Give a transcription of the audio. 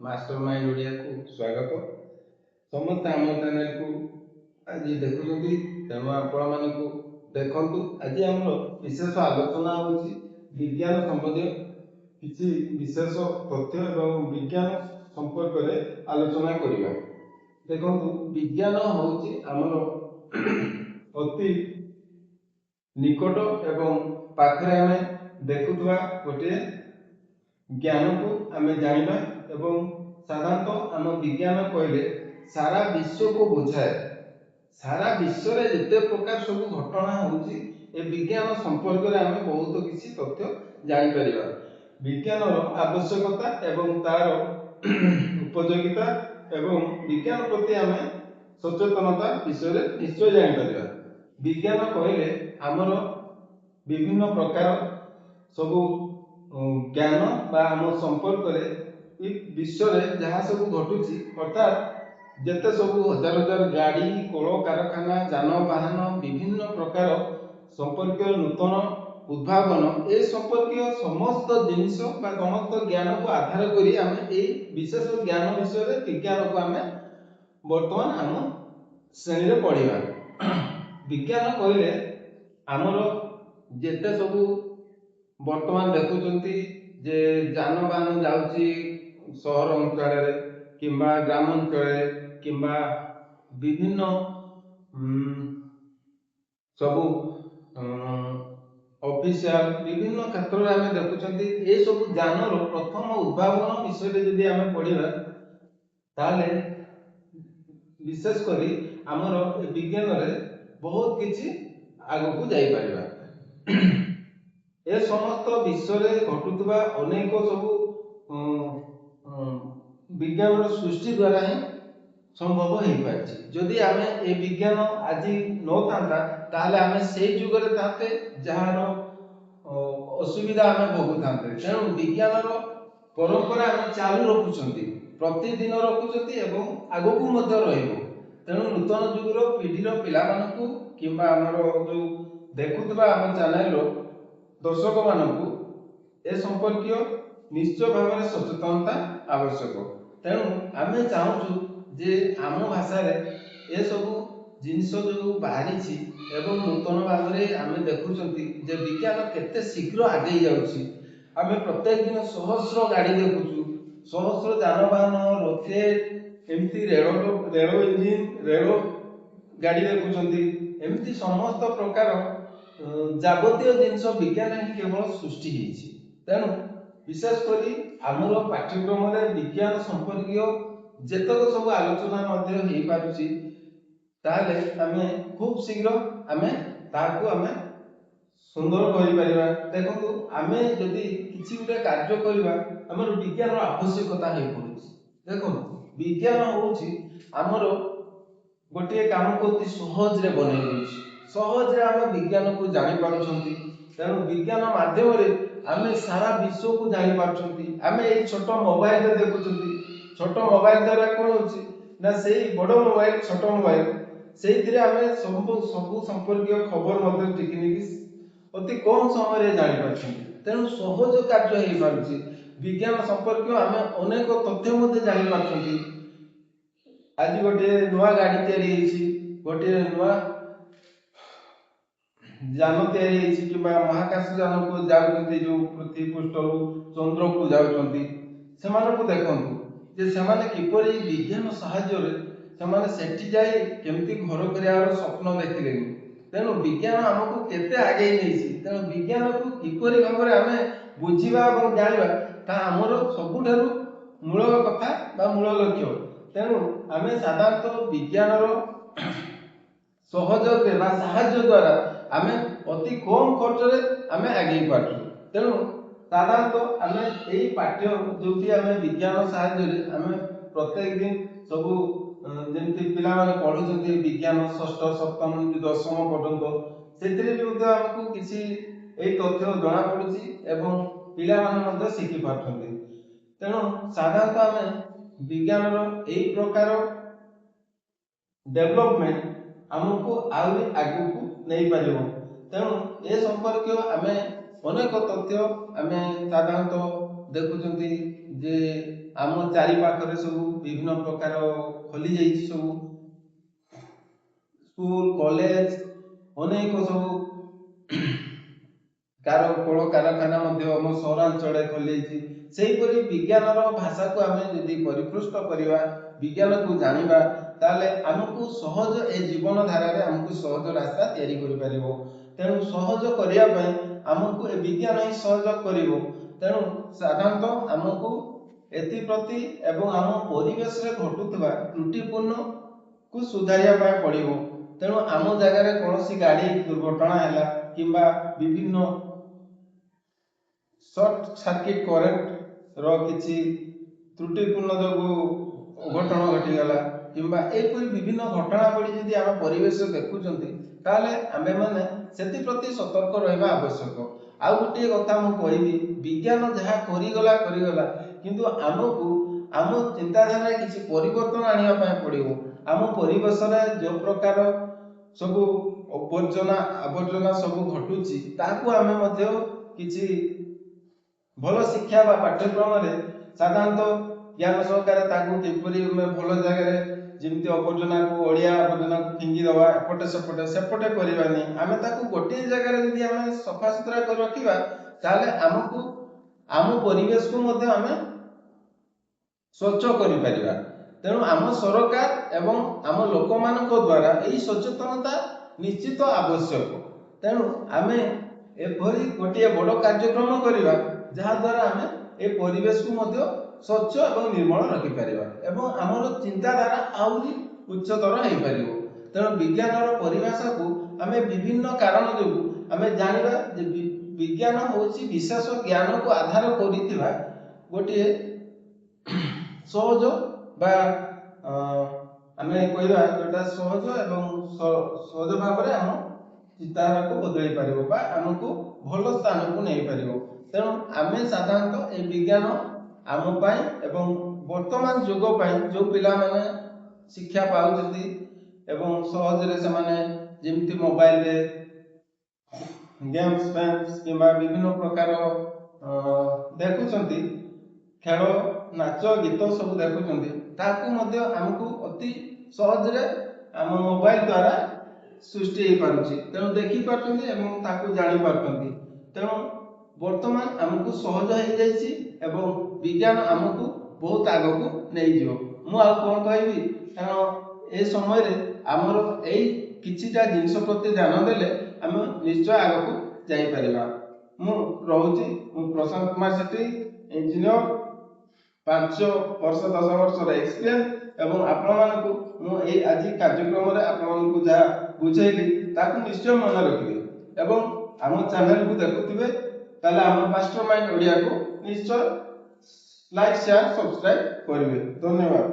Mastermind Odia को स्वागत। समस्त आम चैनल को आज देखुं तेणु आपण मान देखु आज आम विशेष आलोचना होची विज्ञान संबंधी किसी विशेष तथ्य एवं विज्ञान संपर्क में आलोचना करिबा। देखंतु विज्ञान होची आमर अति निकट एवं पाखरे आमे देखुवा गोटे ज्ञान को आम जाना एवं साधारणतः आम विज्ञान कहले सारा विश्व को बुझाए। सारा विश्व रे जिते प्रकार सब घटना होची ए विज्ञान संपर्क रे आम बहुत किसी तथ्य जानि परिबा। विज्ञान आवश्यकता एवं तार उपयोगिता एवं विज्ञान प्रति आम सचेतनता विषय रे निश्चय जानि परिबा। विज्ञान कहले आमर विभिन्न प्रकार सब ज्ञान बा आम संपर्क विश्व जहाँ सब घटुची अर्थात जेते सब हजार हजार गाड़ी कल कारखाना जानवाहन विभिन्न प्रकार संपर्क नूतन उद्भावन ए संपर्क समस्त जिनिस समस्त ज्ञान को आधार करी आम विशेष ज्ञान विषय विज्ञान को आम बर्तमान आम श्रेणी पढ़ा। विज्ञान कहले आमर जेते सब बर्तमान देखुंती जे जानवाहन जाउची सहर अंचल किंबा ग्रामांचल किंबा विभिन्न सबू ऑफिशियल विभिन्न क्षेत्र में आम देखुंती ये सब जानर प्रथम उद्भावन विषय जदि आम पढ़ा ताले विशेषकर आमर विज्ञान रे बहुत किसी आग को जाई परिबा। ए समस्त विश्व रे घटुवा अनेक सब विज्ञान सृष्टि द्वारा ही संभव हो पारछि। जदि आमे ए विज्ञान आज न थांता ताले आमे से जुगरे थाते जहार असुविधा आमे भोगु थांते। तेणु विज्ञान रो परंपरा आमे चालू रखुछंती प्रतिदिन रखुछंती एवं आगकू मध्य रहइबो। तेणु नूतन जुगर पीढ़ी रो पिला मानकू किंबा हमर जो देखुतबा हम चैनल रो दर्शक मानकू ए संपर्कीय निश्चय भाव में सचेतनता आवश्यक। तेणु आम चाहूँ जे आम भाषा ए सब जिनस जो बाहरी एवं नूतन भाव में आम देखुं जे विज्ञान केते शीघ्र आगे जाऊँगी। आम प्रत्येक दिन सहस्र गाड़ी देखुचु सहस्र जानवाहन रॉकेट एमती रेल इंजिन रेल गाड़ी देखुंती एमती समस्त प्रकार जाबतीय जिनस विज्ञान ही केवल सृष्टि होती। तेणु विशेषकर आमर पाठ्यक्रम विज्ञान संपर्क जेतक सब आलोचना हो पारुछि ताले आमे खूब शीघ्र आमे ताकू आमे सुंदर करि परिबा। देखंतु आमे जदि किछि गुटे कार्य करिबा हमर विज्ञान आवश्यकता हो पड़ुछि। देखंतु विज्ञान होउछि आमर गोटे काम को अति सहज रे बनै देउछि। सहज रे आमे विज्ञान को जानि पारुछंती। तेणु विज्ञान माध्यम आमे सारा विश्व को जानि पारुछंती। आमे ए छोट मोबाइल रे देखुछंती छोट मोबाइल द्वारा कोन होछि ना सेही बड़ मोबाइल छोट मोबाइल सेहिथिरे आमे सब संपर्कीय खबर मध्ये टेक्निक अति कम समय रे जानि पारुछंती। तेणु सहज कार्य हे पारुछि। विज्ञान संपर्क आमे अनेक तथ्य मध्ये जानि पारुछंती। आज गोटे नुआ गाड़ी तैयारी होइछि गोटे नुआ जान तैयारी होइछि कि महाकाश जान को जाउछंती जो पृथ्वी पृष्ठ चंद्र को जाउछंती सेमानकु देखंतु जे सेमाने किपरि विज्ञान सहाय्य रे सेमाने सेठी जाई केमती घर करियार स्वप्न देखिले। तेणु विज्ञान हमकु केते आगे नेइछि। तेणु विज्ञान को किपरि भाबरे आमे बुझिबा और जानिबा ता हमर सबुठारु मूल कथा बा मूल लक्ष्य। तेणु आमे साधारणतः विज्ञान रो सहयोग बा साहाय्य द्वारा आमे अति कम खर्च रे आमे आगे पारछु। तेणु साधारणतः आमे एई पाठ्य जोटी आमे विज्ञान साहाय्य रे आमे प्रत्येक दिन सब जेमती पिला माने पढुछंती विज्ञान षष्ठ सप्तम दशम पर्यंत सेतिरे भी उद्या हमकु किछि एई तथ्य जणा पडुछि एवं पिला माने मध्ये शिखि पारछंती। तेणु साधारणतः आमे विज्ञान रो एई प्रकार डेवलपमेंट आमको आउरी आगु नहीं पारिबो। तेणु ए संपर्क आमे अनेक तथ्य आमे साधारणतः देखुछंती जे आम चारि पाखरे सब विभिन्न प्रकार खोली जाइछि सब स्कूल कॉलेज अनेक सब कार कल कारखाना आम सहरांचल खोली सेहीपरि विज्ञान भाषा को आम यदि परिपृष्ट करवा विज्ञान को जानिबा ताले आमको सहज ए जीवन धारा रे आमको सहज रास्ता तैयारी करि परिबो तेणु सहज करिया पय आमको ए विज्ञान ही सहयोग करिवो तेणु साधारणतः आमको एथि प्रति एवं आम परिवेश रे घटुवा त्रुटिपूर्ण को सुधारिया पाए पड़िबो तेणु आम जगह रे कोनोसी गाड़ी दुर्घटना हैला किंबा विभिन्न सर्ट सर्किट करेंट रो किछि त्रुटिपूर्ण जोगु अघटन घटीगला किंबा एपरि विभिन्न घटनावली जदि आम परिवेश देखुचंती ताले आमे माने सेति प्रति सतर्क रहबा आवश्यक आउ गोटे कथा मु कहबी विज्ञान जहाँ करिगला किंतु आमको आम चिंताधारा किसी परिवर्तन आनिया पाए पड़िबो आम परिवेश रे जो प्रकार सब आवर्जना सब घटुची ताकू आमे मध्य किछि भल शिक्षा बा पाठ्यक्रम रे साधारणतः ज्ञान सहकारे ताकू किपरि भल जगह जमती आवर्जना को ओडिया आवर्जना को फिंगी दवा एपटे सेपटे करवानी आम ताकू गोटे जगह यदि आम सफा सुतरा कर रखिबा ताले आमको आम परिवेश को मध्य आम स्वच्छ करि परिबा तेणु आम सरकार एवं आम लोक मान द्वारा यही सचेतनता निश्चित आवश्यक तेणु आम एपरी गोटे बड़ कार्यक्रम करवा जहाँ द्वारा आम ए परिवेश को मध्य स्वच्छ एवं निर्मल रखिपारिबा एवं आमर चिंताधारा आउरी उच्चतर हो पारिबो तेणु विज्ञान परिभाषा को आम विभिन्न कारण जो आम जानिबा जे विज्ञान होची विशेष ज्ञान को आधार करिथिबा गोटे सहज बा आम कहवा जोटा सहज एवं सहज भाव में आम चिंताधारा को बदल पारिबो बा आमको भल स्थान को नहीं पारिबो तेणु आम साधारणतः ए विज्ञान आम पाई एवं वर्तमान जुग पाई जो पिला माने शिक्षा पाउछथि एवं सहज रे से जेमती मोबाइल रे गेम्स फैम्स किंबा विभिन्न प्रकार देखुछंती खेल नाच गीत सब देखुछंती ताकू मध्य हमको अति सहज रे आम मोबाइल द्वारा सृष्टि हो पारुछि तेणु देखि पारुछंती एवं ताकू जानि पारुछंती तेणु वर्तमान आमको सहज हो जाइछि एवं विज्ञान आमको बहुत आग को नहीं जीव मु आ कोन कहबी कारण ए समय रे हमर एई किछिटा जिंस प्रति ध्यान देले आम निश्चय आग को जाई परिबा मु रहउछि मु प्रशांत कुमार सेठी इंजीनियर 5 वर्ष 10 वर्ष रे एक्सपीरियंस एवं आपण मानकु मु एई आज कार्यक्रम रे आपण मानकु जा बुझैली ताकु निश्चय मन रखिबे एवं हम चैनल को देखुथिबे ताले हम मास्टरमाइंड ओडिया को निश्चय लाइक शेयर सब्सक्राइब करिवे धन्यवाद।